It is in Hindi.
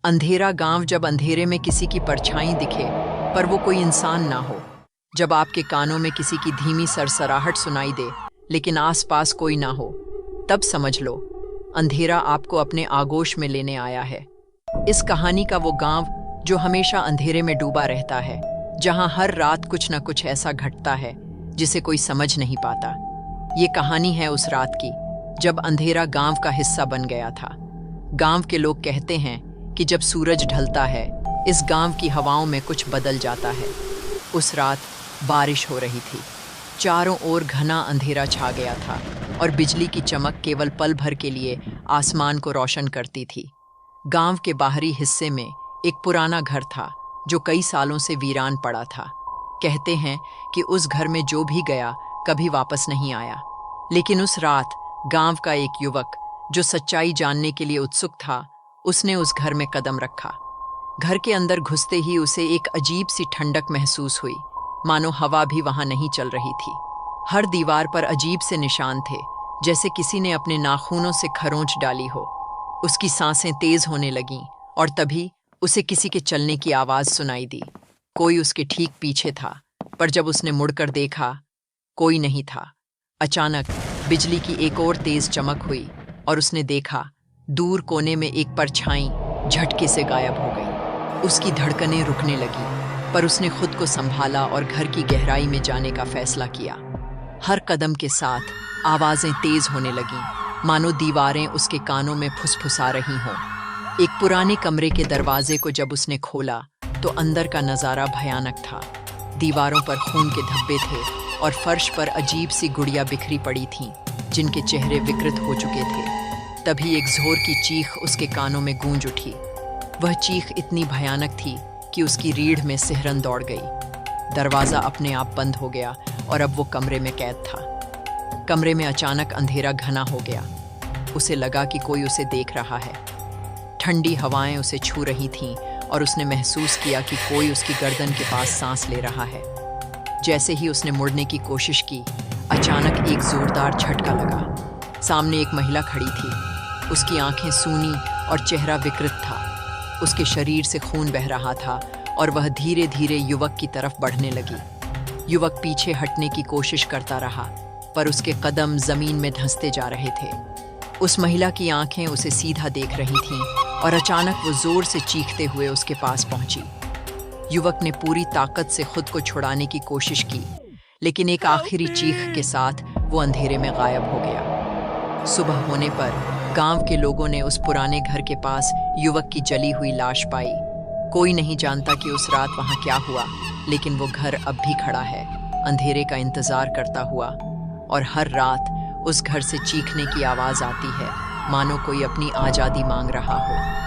अंधेरा गांव, जब अंधेरे में किसी की परछाई दिखे पर वो कोई इंसान ना हो, जब आपके कानों में किसी की धीमी सरसराहट सुनाई दे लेकिन आसपास कोई ना हो, तब समझ लो अंधेरा आपको अपने आगोश में लेने आया है। इस कहानी का वो गांव जो हमेशा अंधेरे में डूबा रहता है, जहां हर रात कुछ न कुछ ऐसा घटता है जिसे कोई समझ नहीं पाता। ये कहानी है उस रात की जब अंधेरा गांव का हिस्सा बन गया था। गांव के लोग कहते हैं कि जब सूरज ढलता है, इस गांव की हवाओं में कुछ बदल जाता है। उस रात बारिश हो रही थी, चारों ओर घना अंधेरा छा गया था और बिजली की चमक केवल पल भर के लिए आसमान को रोशन करती थी। गांव के बाहरी हिस्से में एक पुराना घर था जो कई सालों से वीरान पड़ा था। कहते हैं कि उस घर में जो भी गया कभी वापस नहीं आया। लेकिन उस रात गांव का एक युवक जो सच्चाई जानने के लिए उत्सुक था, उसने उस घर में कदम रखा। घर के अंदर घुसते ही उसे एक अजीब सी ठंडक महसूस हुई, मानो हवा भी वहां नहीं चल रही थी। हर दीवार पर अजीब से निशान थे, जैसे किसी ने अपने नाखूनों से खरोंच डाली हो। उसकी सांसें तेज होने लगीं और तभी उसे किसी के चलने की आवाज सुनाई दी। कोई उसके ठीक पीछे था, पर जब उसने मुड़कर देखा, कोई नहीं था। अचानक बिजली की एक और तेज चमक हुई और उसने देखा दूर कोने में एक परछाई झटके से गायब हो गई। उसकी धड़कनें रुकने लगी, पर उसने खुद को संभाला और घर की गहराई में जाने का फैसला किया। हर कदम के साथ आवाजें तेज होने लगीं, मानो दीवारें उसके कानों में फुसफुसा रही हों। एक पुराने कमरे के दरवाजे को जब उसने खोला तो अंदर का नजारा भयानक था। दीवारों पर खून के धब्बे थे और फर्श पर अजीब सी गुड़ियां बिखरी पड़ी थीं, जिनके चेहरे विकृत हो चुके थे। तभी एक जोर की चीख उसके कानों में गूंज उठी। वह चीख इतनी भयानक थी कि उसकी रीढ़ में सिहरन दौड़ गई। दरवाजा अपने आप बंद हो गया और अब वो कमरे में कैद था। कमरे में अचानक अंधेरा घना हो गया। उसे लगा कि कोई उसे देख रहा है। ठंडी हवाएं उसे छू रही थीं और उसने महसूस किया कि कोई उसकी गर्दन के पास सांस ले रहा है। जैसे ही उसने मुड़ने की कोशिश की, अचानक एक जोरदार झटका लगा। सामने एक महिला खड़ी थी। उसकी आंखें सूनी और चेहरा विकृत था। उसके शरीर से खून बह रहा था और वह धीरे धीरे युवक की तरफ बढ़ने लगी। युवक पीछे हटने की कोशिश करता रहा, पर उसके कदम जमीन में धंसते जा रहे थे। उस महिला की आंखें उसे सीधा देख रही थीं और अचानक वो जोर से चीखते हुए उसके पास पहुंची। युवक ने पूरी ताकत से खुद को छुड़ाने की कोशिश की, लेकिन एक आखिरी चीख के साथ वो अंधेरे में गायब हो गया। सुबह होने पर गांव के लोगों ने उस पुराने घर के पास युवक की जली हुई लाश पाई। कोई नहीं जानता कि उस रात वहां क्या हुआ, लेकिन वो घर अब भी खड़ा है, अंधेरे का इंतजार करता हुआ। और हर रात उस घर से चीखने की आवाज आती है, मानो कोई अपनी आजादी मांग रहा हो।